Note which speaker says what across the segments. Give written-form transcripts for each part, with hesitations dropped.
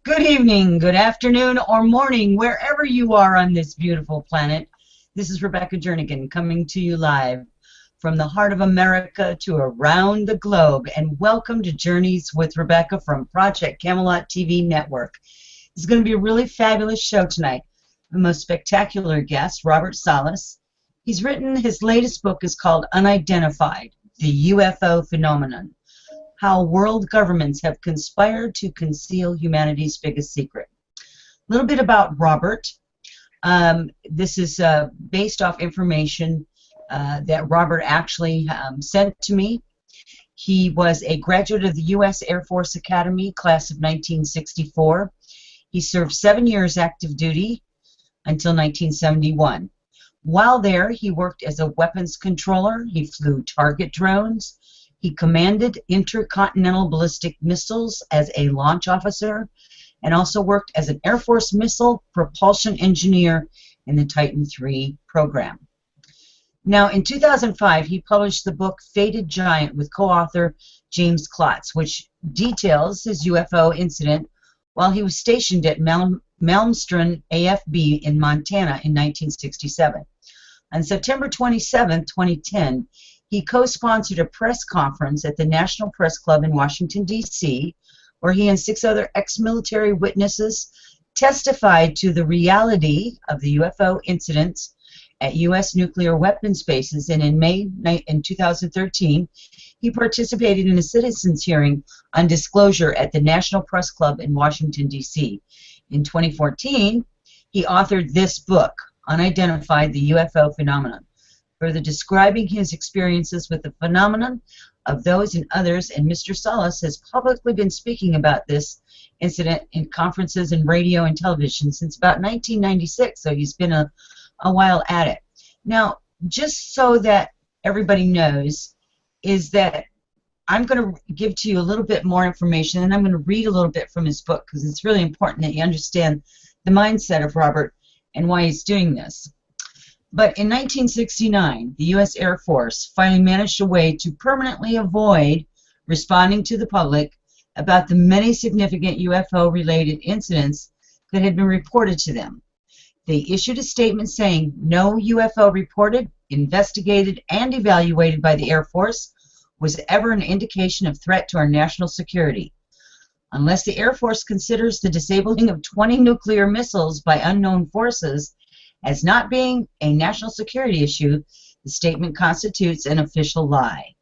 Speaker 1: Good evening, good afternoon, or morning, wherever you are on this beautiful planet. This is Rebecca Jernigan coming to you live from the heart of America to around the globe. And welcome to Journeys with Rebecca from Project Camelot TV Network. It's going to be a really fabulous show tonight. The most spectacular guest, Robert Salas. He's written, his latest book is called Unidentified, the UFO Phenomenon. How world governments have conspired to conceal humanity's biggest secret. A little bit about Robert. This is based off information that Robert actually sent to me. He was a graduate of the U.S. Air Force Academy, class of 1964. He served 7 years active duty until 1971. While there, he worked as a weapons controller. He flew target drones. He commanded intercontinental ballistic missiles as a launch officer and also worked as an Air Force missile propulsion engineer in the Titan III program. Now, in 2005, he published the book Fated Giant with co-author James Klotz, which details his UFO incident while he was stationed at Malmstrom AFB in Montana in 1967. On September 27, 2010, he co-sponsored a press conference at the National Press Club in Washington, D.C., where he and 6 other ex-military witnesses testified to the reality of the UFO incidents at U.S. nuclear weapons bases. And in May 2013, he participated in a citizens' hearing on disclosure at the National Press Club in Washington, D.C. In 2014, he authored this book, Unidentified, the UFO Phenomenon, further describing his experiences with the phenomenon of those and others, and Mr. Salas has publicly been speaking about this incident in conferences and radio and television since about 1996, so he's been a while at it. Now, just so that everybody knows, is that I'm going to give to you a little bit more information, and I'm going to read a little bit from his book, because it's really important that you understand the mindset of Robert and why he's doing this. But in 1969, the U.S. Air Force finally managed a way to permanently avoid responding to the public about the many significant UFO-related incidents that had been reported to them. They issued a statement saying, "No UFO reported, investigated, and evaluated by the Air Force was ever an indication of threat to our national security. Unless the Air Force considers the disabling of 20 nuclear missiles by unknown forces as not being a national security issue, the statement constitutes an official lie.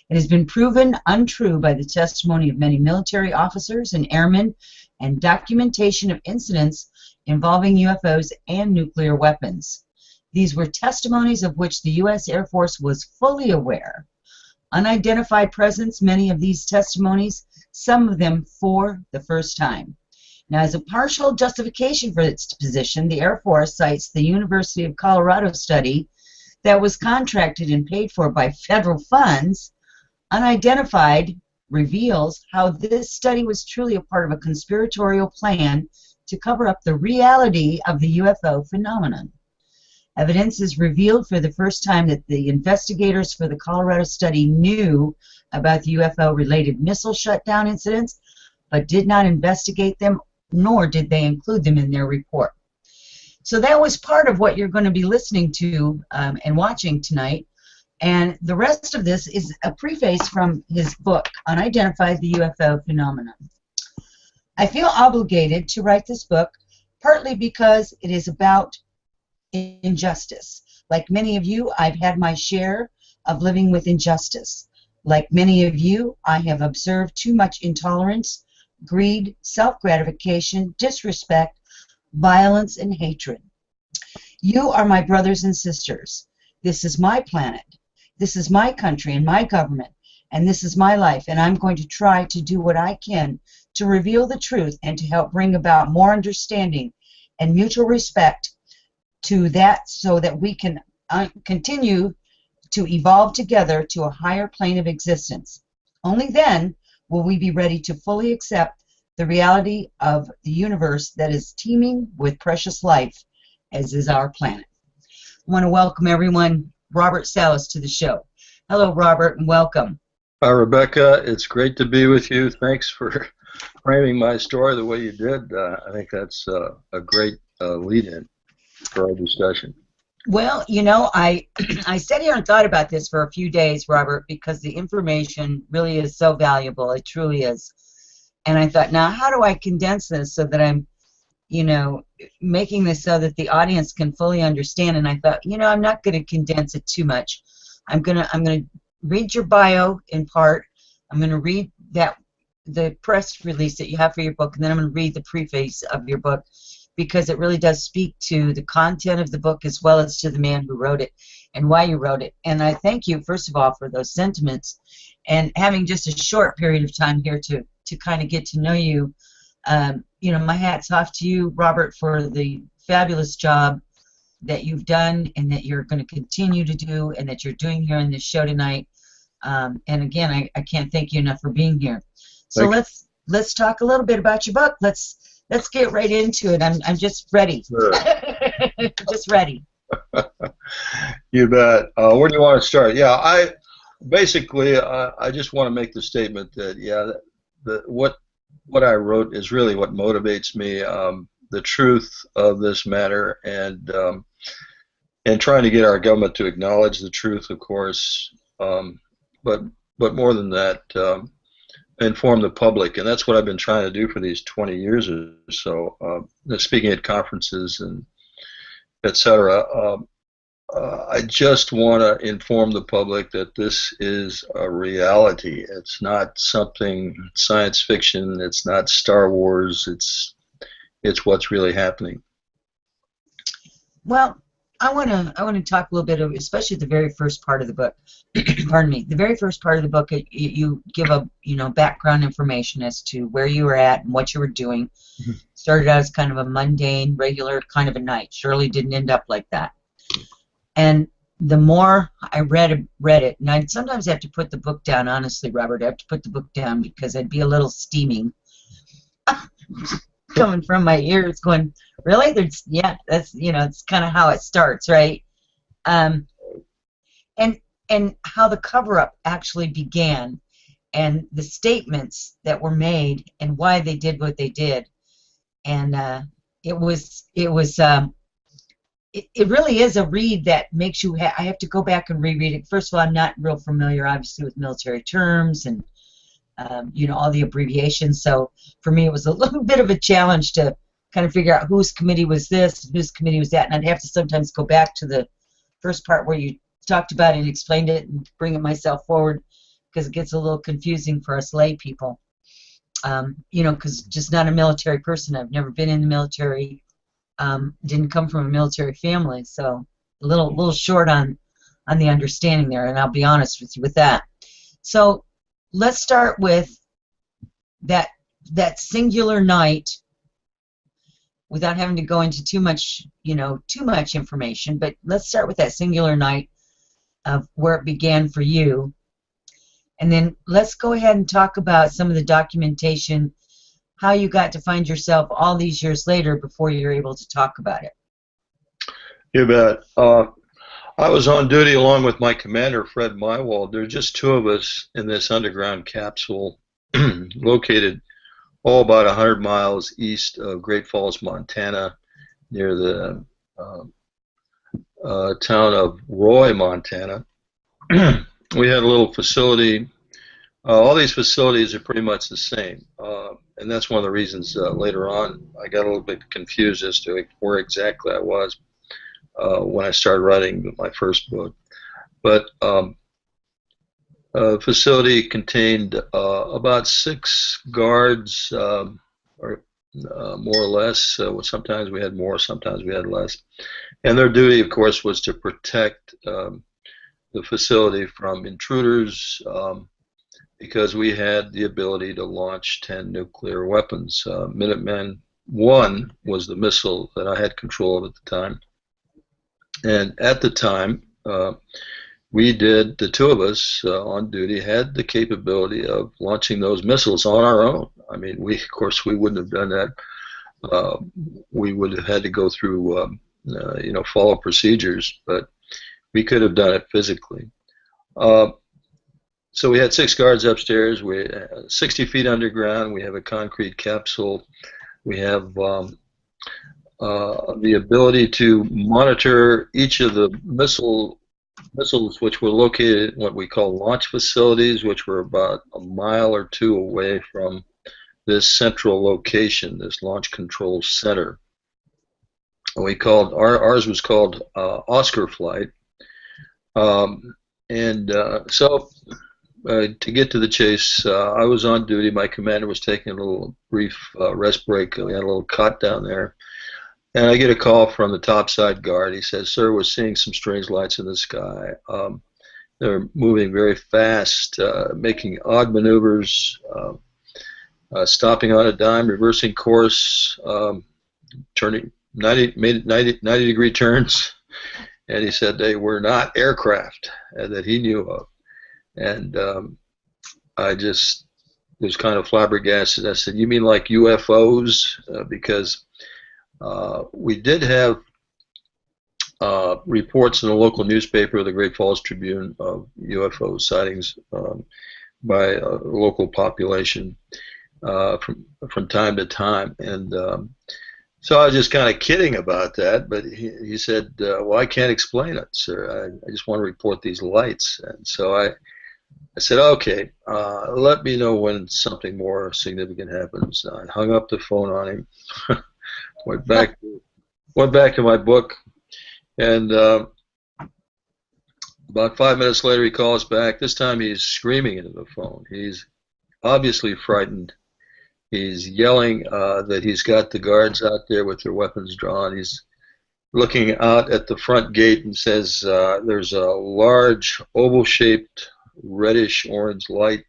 Speaker 1: It has been proven untrue by the testimony of many military officers and airmen and documentation of incidents involving UFOs and nuclear weapons. These were testimonies of which the U.S. Air Force was fully aware. Unidentified presence, many of these testimonies, some of them for the first time." Now, as a partial justification for its position, the Air Force cites the University of Colorado study that was contracted and paid for by federal funds. Unidentified reveals how this study was truly a part of a conspiratorial plan to cover up the reality of the UFO phenomenon. Evidence is revealed for the first time that the investigators for the Colorado study knew about the UFO-related missile shutdown incidents, but did not investigate them, nor did they include them in their report. So that was part of what you're going to be listening to and watching tonight. And the rest of this is a preface from his book, Unidentified, the UFO Phenomenon. I feel obligated to write this book, partly because it is about injustice. Like many of you, I've had my share of living with injustice. Like many of you, I have observed too much intolerance, greed, self-gratification, disrespect, violence, and hatred. You are my brothers and sisters. This is my planet. This is my country and my government, and this is my life, and I'm going to try to do what I can to reveal the truth and to help bring about more understanding and mutual respect to that, so that we can continue to evolve together to a higher plane of existence. Only then will we be ready to fully accept the reality of the universe that is teeming with precious life, as is our planet. I want to welcome everyone, Robert Salas, to the show. Hello, Robert, and welcome.
Speaker 2: Hi, Rebecca. It's great to be with you. Thanks for framing my story the way you did. I think that's a great lead-in for our discussion.
Speaker 1: Well, you know, I I sat here and thought about this for a few days, Robert, because the information really is so valuable. It truly is. And I thought, now how do I condense this so that I'm, you know, making this so that the audience can fully understand? And I thought, you know, I'm not going to condense it too much. I'm gonna read your bio in part. I'm going to read the press release that you have for your book, and then I'm going to read the preface of your book, because it really does speak to the content of the book as well as to the man who wrote it and why you wrote it. And I thank you, first of all, for those sentiments, and having just a short period of time here to kind of get to know you. You know, my hat's off to you, Robert, for the fabulous job that you've done and that you're going to continue to do and that you're doing here in this show tonight. And again, I can't thank you enough for being here. So let's talk a little bit about your book. Let's get right into it. I'm just ready.
Speaker 2: Sure.
Speaker 1: Just ready.
Speaker 2: You bet. Where do you want to start? Yeah, I just want to make the statement that what I wrote is really what motivates me. The truth of this matter, and trying to get our government to acknowledge the truth, of course, but more than that, inform the public, and that's what I've been trying to do for these 20 years or so, speaking at conferences and etc. I just want to inform the public that this is a reality. It's not something science fiction. It's not Star Wars. It's what's really happening.
Speaker 1: Well, I want to talk a little bit of, especially the very first part of the book. Pardon me. The very first part of the book, you give a background information as to where you were at and what you were doing. Mm-hmm. Started out as kind of a mundane, regular kind of a night. Surely didn't end up like that. And the more I read it, and I'd sometimes have to put the book down. Honestly, Robert, I have to put the book down because I'd be a little steaming. Coming from my ears, going, really? Yeah, that's it's kind of how it starts, right? And how the cover-up actually began, and the statements that were made, and why they did what they did, and it really is a read that makes you. I have to go back and reread it. First of all, I'm not real familiar, obviously, with military terms and all the abbreviations. So for me, it was a little bit of a challenge to kind of figure out whose committee was this and whose committee was that. And I'd have to sometimes go back to the first part where you talked about it and explained it and bring it myself forward, because it gets a little confusing for us lay people. Because just not a military person. I've never been in the military. Didn't come from a military family, so a little short on the understanding there. And I'll be honest with you with that. So let's start with that singular night, without having to go into too much information. But let's start with that singular night of where it began for you, and then let's go ahead and talk about some of the documentation, how you got to find yourself all these years later before you're able to talk about it.
Speaker 2: You bet. I was on duty along with my commander, Fred Mywald. There were just two of us in this underground capsule located about 100 miles east of Great Falls, Montana, near the town of Roy, Montana. We had a little facility. All these facilities are pretty much the same, and that's one of the reasons later on I got a little bit confused as to where exactly I was when I started writing my first book. But the facility contained about 6 guards, or more or less. Sometimes we had more, sometimes we had less. And their duty, of course, was to protect the facility from intruders, because we had the ability to launch 10 nuclear weapons. Minuteman I was the missile that I had control of at the time. And at the time, the two of us on duty had the capability of launching those missiles on our own. I mean, of course, we wouldn't have done that. We would have had to go through, follow procedures, but we could have done it physically. So we had 6 guards upstairs. We 60 feet underground. We have a concrete capsule. We have the ability to monitor each of the missiles, which were located in what we call launch facilities, which were about a mile or two away from this central location, this launch control center. And we called ours was called Oscar Flight. So to get to the chase, I was on duty. My commander was taking a little brief rest break. We had a little cot down there. And I get a call from the topside guard. He says, "Sir, we're seeing some strange lights in the sky. They're moving very fast, making odd maneuvers, stopping on a dime, reversing course, turning 90-degree turns." And he said they were not aircraft that he knew of. And I just was kind of flabbergasted. I said, "You mean like UFOs?" Because we did have reports in the local newspaper, the Great Falls Tribune, of UFO sightings by a local population from time to time. And so I was just kind of kidding about that, but he said, "Well, I can't explain it, sir. I just want to report these lights." And so I said, "Okay, let me know when something more significant happens." I hung up the phone on him, went back to my book, and about 5 minutes later he calls back. This time he's screaming into the phone. He's obviously frightened. He's yelling that he's got the guards out there with their weapons drawn. He's looking out at the front gate and says there's a large oval-shaped reddish-orange light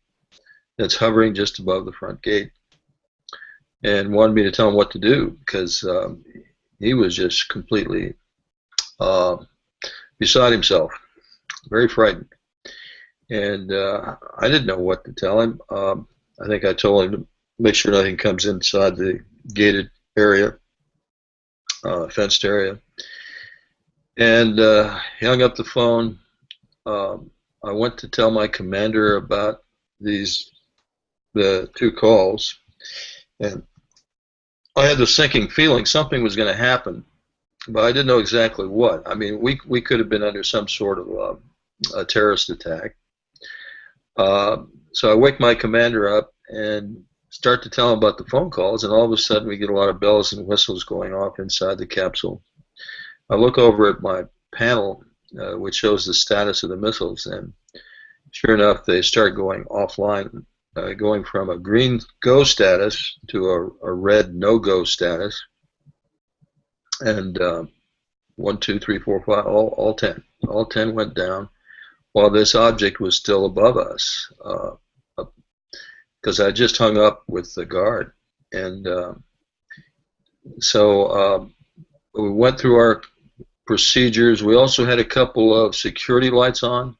Speaker 2: that's hovering just above the front gate, and wanted me to tell him what to do because he was just completely beside himself, very frightened. And I didn't know what to tell him. I think I told him to make sure nothing comes inside the gated area, fenced area. And he hung up the phone. I went to tell my commander about the 2 calls, and I had the sinking feeling something was going to happen, but I didn't know exactly what. I mean, we could have been under some sort of a terrorist attack. So I wake my commander up and start to tell him about the phone calls, and all of a sudden we get a lot of bells and whistles going off inside the capsule. I look over at my panel, which shows the status of the missiles, and sure enough, they start going offline, going from a green go status to a red no-go status. And 1, 2, 3, 4, 5, all 10. All 10 went down while this object was still above us, because I just hung up with the guard. And so we went through our procedures. We also had a couple of security lights on,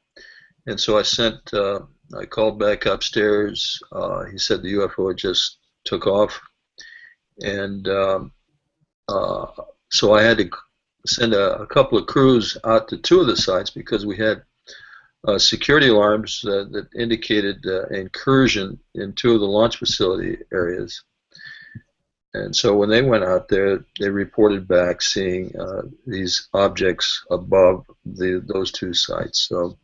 Speaker 2: and so I called back upstairs. He said the UFO had just took off, and so I had to send a couple of crews out to 2 of the sites because we had security alarms that indicated incursion in 2 of the launch facility areas. And so when they went out there, they reported back seeing these objects above those 2 sites. So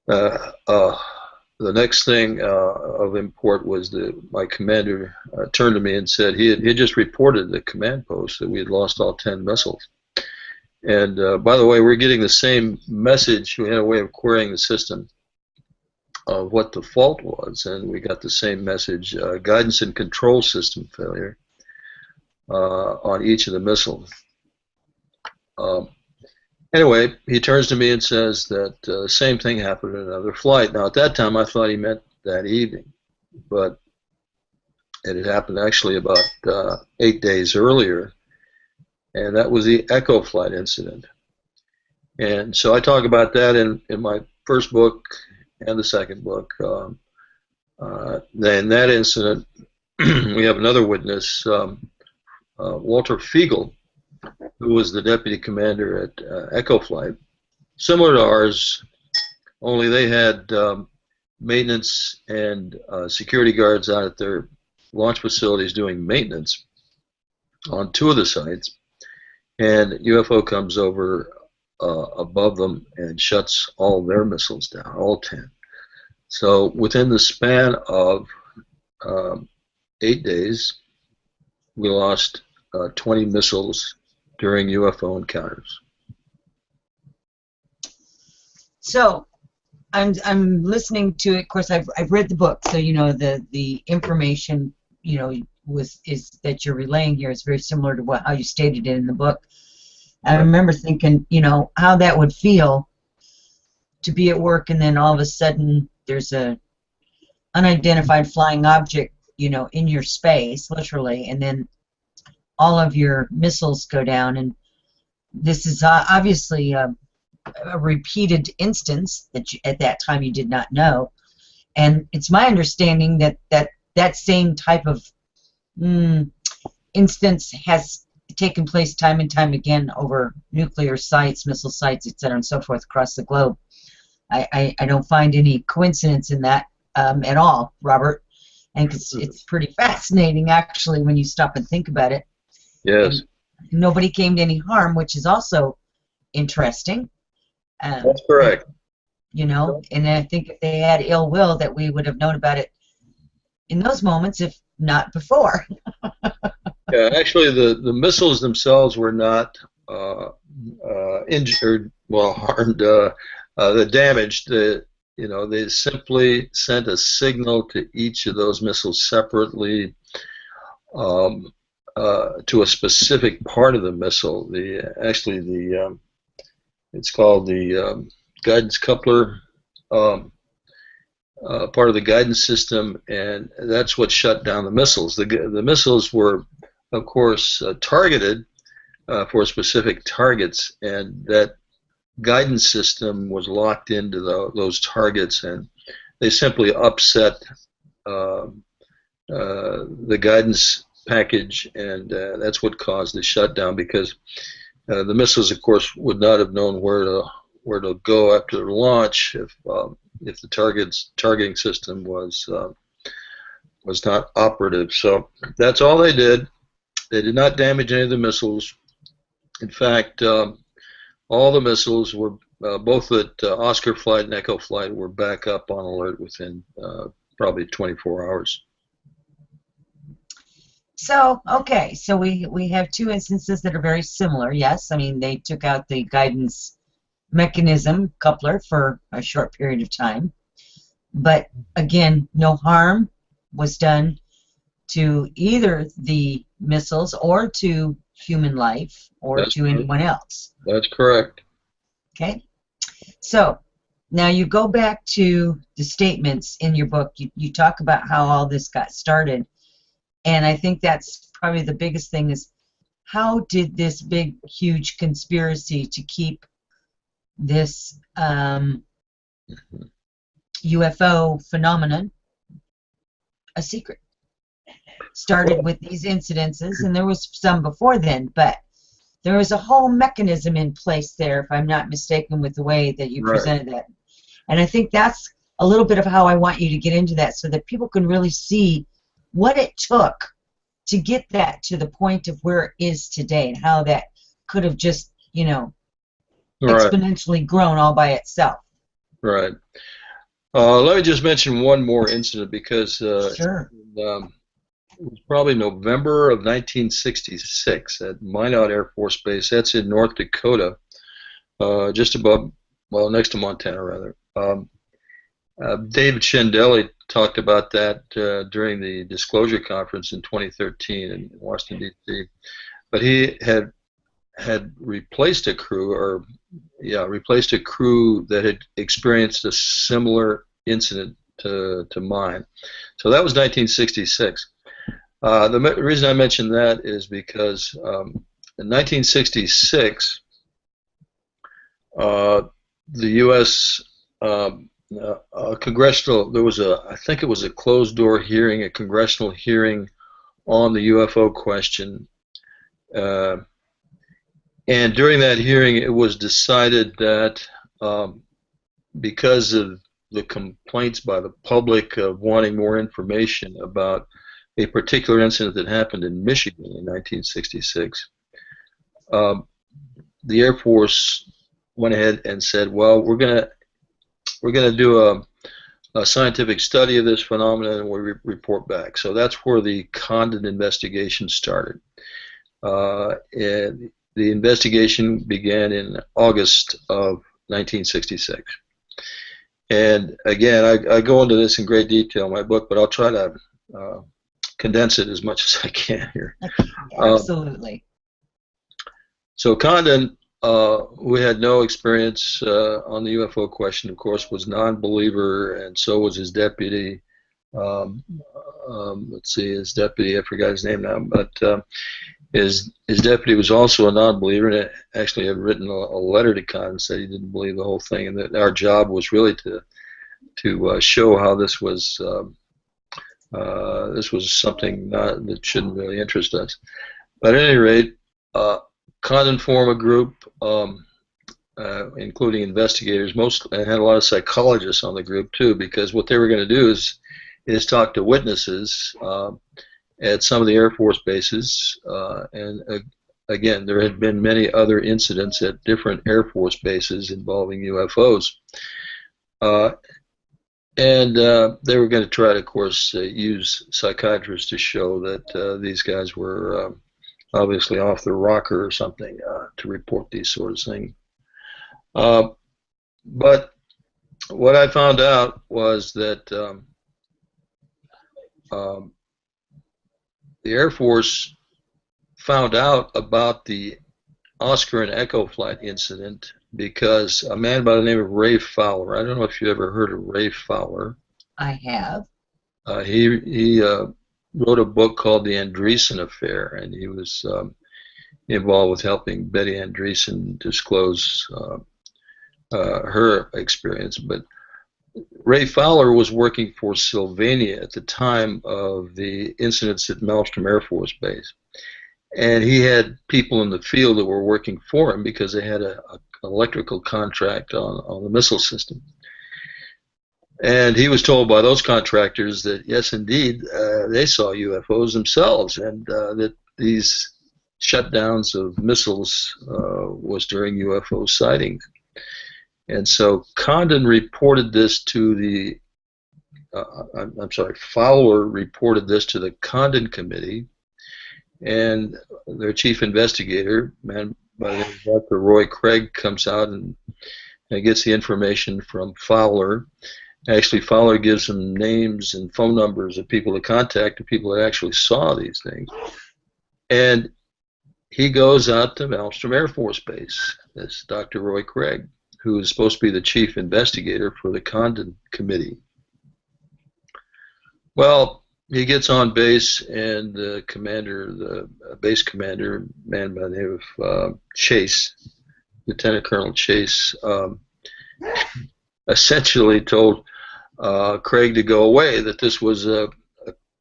Speaker 2: the next thing of import was my commander turned to me and said he had just reported the command post that we had lost all 10 missiles. And by the way, we're getting the same message. We had a way of querying the system of what the fault was, and we got the same message, guidance and control system failure on each of the missiles. Anyway, he turns to me and says that the same thing happened in another flight. Now, at that time, I thought he meant that evening, but it had happened actually about 8 days earlier, and that was the Echo flight incident. And so I talk about that in my first book and the second book. In that incident, we have another witness, Walter Fiegel, who was the deputy commander at Echo Flight, similar to ours, only they had maintenance and security guards out at their launch facilities doing maintenance on 2 of the sites, and UFO comes over above them and shuts all their missiles down, all 10. So within the span of 8 days, we lost 20 missiles during UFO encounters.
Speaker 1: So I'm listening to it. Of course, I've read the book, so you know the information is that you're relaying here is very similar to how you stated it in the book. I remember thinking, how that would feel to be at work and then all of a sudden there's a unidentified flying object, in your space, literally, and then all of your missiles go down. And this is obviously a repeated instance that at that time you did not know. And it's my understanding that same type of instance has taken place time and time again over nuclear sites, missile sites, etc., and so forth across the globe. I don't find any coincidence in that at all, Robert. And it's pretty fascinating, actually, when you stop and think about it.
Speaker 2: Yes.
Speaker 1: And nobody came to any harm, which is also interesting.
Speaker 2: That's correct.
Speaker 1: And I think if they had ill will, that we would have known about it in those moments, if not before.
Speaker 2: Yeah, actually, the missiles themselves were not injured, harmed, the damaged. They simply sent a signal to each of those missiles separately to a specific part of the missile. It's called the guidance coupler, part of the guidance system, and that's what shut down the missiles. The missiles were, of course, targeted for specific targets, and that guidance system was locked into those targets, and they simply upset the guidance package, and that's what caused the shutdown, because the missiles, of course, would not have known where to go after the launch if the targeting system was not operative. So that's all they did. They did not damage any of the missiles. In fact, all the missiles were both at Oscar flight and Echo flight were back up on alert within probably 24 hours.
Speaker 1: So, okay, so we have 2 instances that are very similar, yes. I mean, they took out the guidance mechanism coupler for a short period of time. But, again, no harm was done to either the missiles or to human life or to anyone else.
Speaker 2: That's correct.
Speaker 1: Okay? So, now you go back to the statements in your book. You talk about how all this got started. And I think that's probably the biggest thing is, how did this big, huge conspiracy to keep this UFO phenomenon a secret? Started with these incidences, and there was some before then, but there was a whole mechanism in place there, if I'm not mistaken, with the way that you presented that. And I think that's a little bit of how I want you to get into that, so that people can really see what it took to get that to the point of where it is today, and how that could have just, exponentially grown all by itself.
Speaker 2: Right. Let me just mention one more incident, because
Speaker 1: Sure.
Speaker 2: It was probably November of 1966 at Minot Air Force Base. That's in North Dakota, just above, next to Montana, rather. David Shendelly talked about that during the disclosure conference in 2013 in Washington, D.C. But he had replaced a crew, replaced a crew that had experienced a similar incident to mine. So that was 1966. The reason I mention that is because in 1966, the U.S. Congressional, there was I think it was a closed door hearing, a congressional hearing on the UFO question, and during that hearing it was decided that because of the complaints by the public of wanting more information about a particular incident that happened in Michigan in 1966, the Air Force went ahead and said, well, we're gonna do a scientific study of this phenomenon, and we'll report back. So that's where the Condon investigation started. And the investigation began in August of 1966. And again, I go into this in great detail in my book, but I'll try to condense it as much as I can here.
Speaker 1: Absolutely.
Speaker 2: So Condon, who had no experience on the UFO question, of course, was non-believer, and so was his deputy. Let's see, his deputy, I forgot his name now, but his deputy was also a non-believer, and actually had written a letter to Condon, said he didn't believe the whole thing, and that our job was really to show how this was something that shouldn't really interest us. But at any rate, Condon formed a group, including investigators, and had a lot of psychologists on the group too, because what they were going to do is talk to witnesses at some of the Air Force bases, and again, there had been many other incidents at different Air Force bases involving UFOs, and they were going to try to, of course, use psychiatrists to show that these guys were obviously off their rocker or something to report these sorts of things. But what I found out was that the Air Force found out about the Oscar and Echo flight incident because a man by the name of Ray Fowler, I don't know if you ever heard of Ray Fowler.
Speaker 1: I have.
Speaker 2: He wrote a book called The Andreessen Affair, and he was involved with helping Betty Andreessen disclose her experience. But Ray Fowler was working for Sylvania at the time of the incidents at Malmstrom Air Force Base, and he had people in the field that were working for him because they had an electrical contract on the missile system. And he was told by those contractors that, yes, indeed, they saw UFOs themselves, and that these shutdowns of missiles was during UFO sightings. And so Condon reported this to the, Fowler reported this to the Condon Committee, and their chief investigator, a man by the name of Dr. Roy Craig, comes out and gets the information from Fowler. Actually, Fowler gives them names and phone numbers of people to contact, the people that actually saw these things. And he goes out to Malmstrom Air Force Base, this Dr. Roy Craig, who is supposed to be the chief investigator for the Condon Committee. Well, he gets on base, and the commander, the base commander, a man by the name of Chase, Lieutenant Colonel Chase, essentially told Craig to go away, that this was a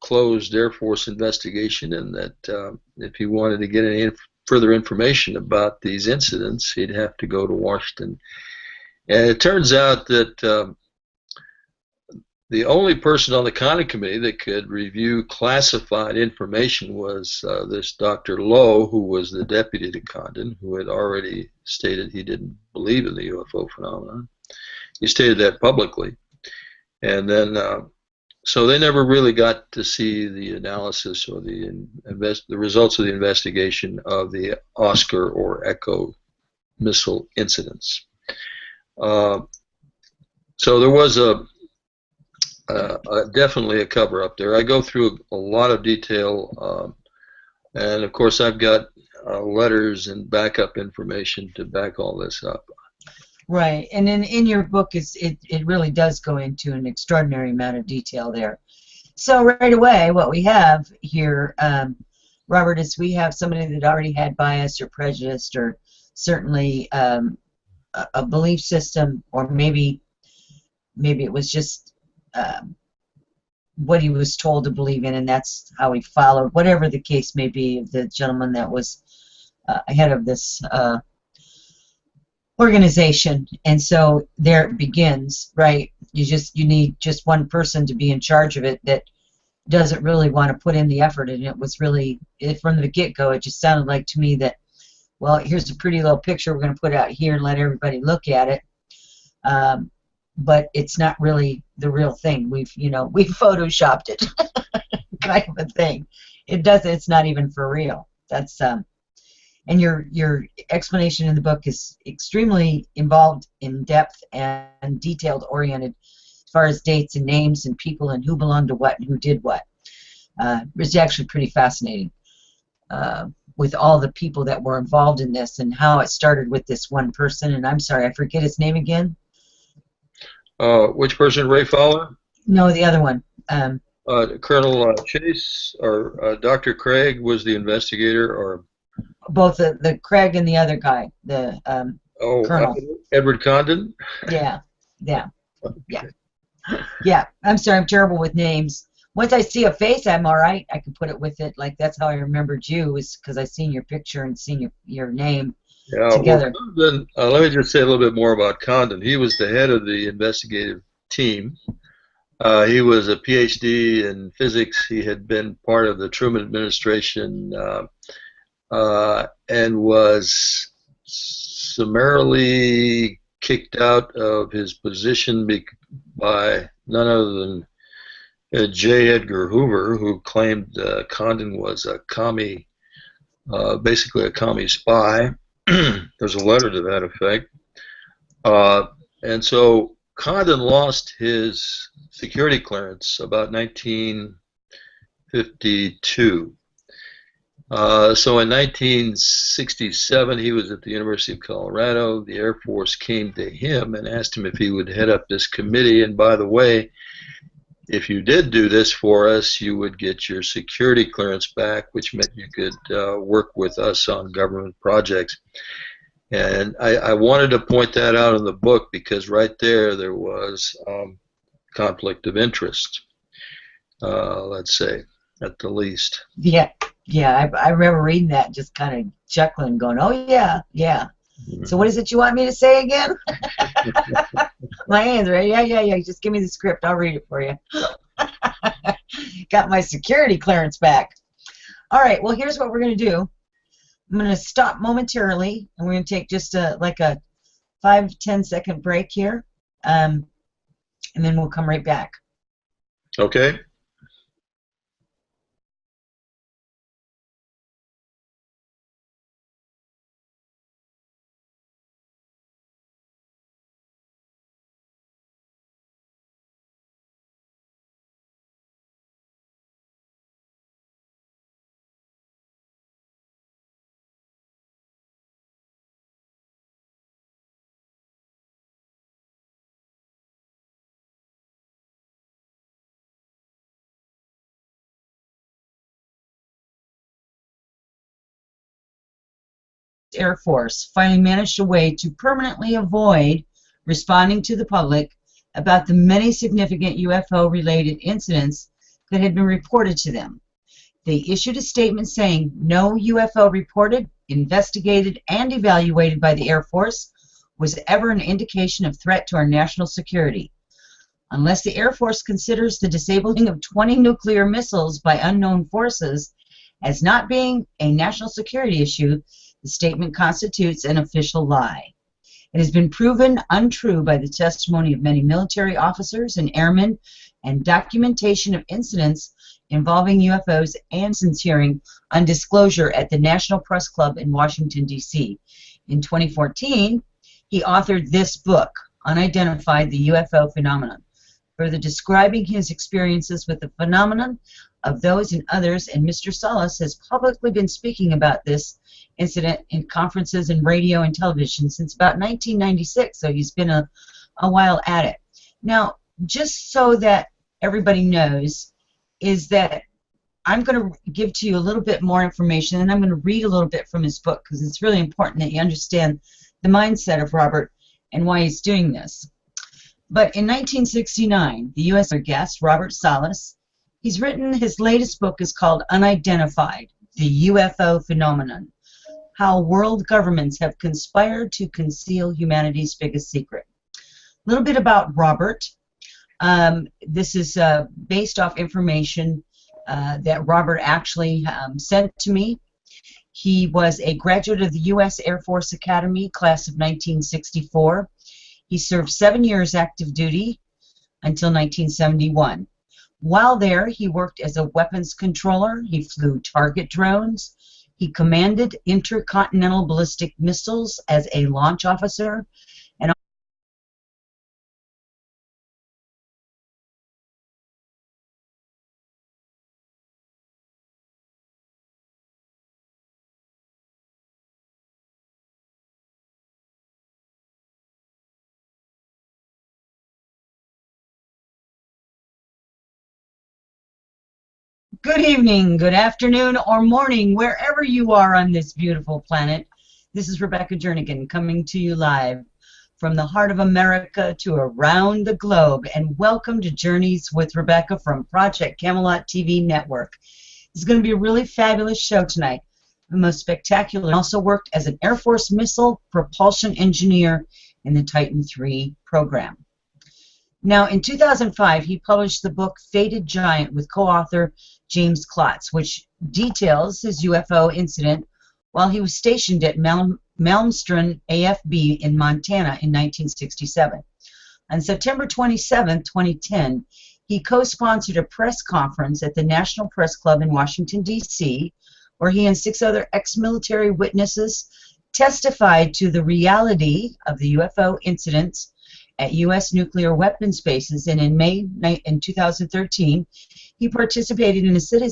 Speaker 2: closed Air Force investigation, and that if he wanted to get any further information about these incidents, he'd have to go to Washington. And it turns out that the only person on the Condon Committee that could review classified information was this Dr. Lowe, who was the deputy to Condon, who had already stated he didn't believe in the UFO phenomenon. He stated that publicly. And then, so they never really got to see the analysis or the results of the investigation of the Oscar or Echo missile incidents. So there was definitely a cover-up there. I go through a lot of detail, and of course I've got letters and backup information to back all this up.
Speaker 1: Right, and in your book, it really does go into an extraordinary amount of detail there. So right away, what we have here, Robert, is we have somebody that already had bias or prejudice, or certainly a belief system, or maybe it was just what he was told to believe in, and that's how he followed, whatever the case may be, the gentleman that was ahead of this organization. And so there it begins, right? You need just one person to be in charge of it that doesn't really want to put in the effort. And it was really, from the get-go, it just sounded like to me that, well, here's a pretty little picture we're going to put out here and let everybody look at it. But it's not really the real thing. We've photoshopped it, kind of a thing. It's not even for real. That's and your explanation in the book is extremely involved, in depth, and detailed oriented as far as dates and names and people and who belonged to what and who did what. It's actually pretty fascinating with all the people that were involved in this and how it started with this one person. And I'm sorry, I forget his name again.
Speaker 2: Which person, Ray Fowler?
Speaker 1: No, the other one.
Speaker 2: Colonel Chase or Dr. Craig was the investigator, or
Speaker 1: both the Craig and the other guy, the Colonel.
Speaker 2: Edward Condon?
Speaker 1: Yeah. I'm sorry, I'm terrible with names. Once I see a face, I'm all right. I can put it with it. Like, that's how I remembered you, is because I seen your picture and seen your name together.
Speaker 2: Well, Condon, let me just say a little bit more about Condon. He was the head of the investigative team. He was a PhD in physics. He had been part of the Truman administration and was summarily kicked out of his position by none other than J. Edgar Hoover, who claimed Condon was a commie, basically a commie spy. There's a letter to that effect. And so Condon lost his security clearance about 1952. So in 1967, he was at the University of Colorado. The Air Force came to him and asked him if he would head up this committee. And by the way, if you did do this for us, you would get your security clearance back, which meant you could work with us on government projects. And I wanted to point that out in the book because right there was conflict of interest, let's say, at the least.
Speaker 1: Yeah, I remember reading that and just kind of chuckling, going, oh, yeah. Mm-hmm. So what is it you want me to say again? My hands are ready. Yeah. Just give me the script. I'll read it for you. Got my security clearance back. All right, well, here's what we're going to do. I'm going to stop momentarily, and we're going to take just like a 5-10 second break here, and then we'll come right back.
Speaker 2: Okay.
Speaker 1: Air Force finally managed a way to permanently avoid responding to the public about the many significant UFO-related incidents that had been reported to them. They issued a statement saying no UFO reported, investigated, and evaluated by the Air Force was ever an indication of threat to our national security. Unless the Air Force considers the disabling of 20 nuclear missiles by unknown forces as not being a national security issue, the statement constitutes an official lie. It has been proven untrue by the testimony of many military officers and airmen and documentation of incidents involving UFOs and since hearing on disclosure at the National Press Club in Washington, D.C. In 2014, he authored this book, Unidentified: The UFO Phenomenon, further describing his experiences with the phenomenon of those and others, and Mr. Salas has publicly been speaking about this incident in conferences and radio and television since about 1996, so he's been a while at it. Now, just so that everybody knows, is that I'm going to give to you a little bit more information, and I'm going to read a little bit from his book because it's really important that you understand the mindset of Robert and why he's doing this. But in 1969, the U.S. guest, Robert Salas, he's written, his latest book is called Unidentified: The UFO Phenomenon, How World Governments Have Conspired to Conceal Humanity's Biggest Secret. A little bit about Robert. This is based off information that Robert actually sent to me. He was a graduate of the U.S. Air Force Academy, class of 1964. He served 7 years active duty until 1971. While there, he worked as a weapons controller. He flew target drones. He commanded intercontinental ballistic missiles as a launch officer. And good evening, good afternoon, or morning, wherever you are on this beautiful planet. This is Rebecca Jernigan coming to you live from the heart of America to around the globe. And welcome to Journeys with Rebecca from Project Camelot TV Network. It's going to be a really fabulous show tonight. The most spectacular. He also worked as an Air Force missile propulsion engineer in the Titan III program. Now, in 2005, he published the book Fated Giant with co-author James Klotz, which details his UFO incident while he was stationed at Malmstrom AFB in Montana in 1967. On September 27, 2010, he co-sponsored a press conference at the National Press Club in Washington, D.C., where he and 6 other ex-military witnesses testified to the reality of the UFO incidents at U.S. nuclear weapons bases, and in May 2013, he participated in a citizen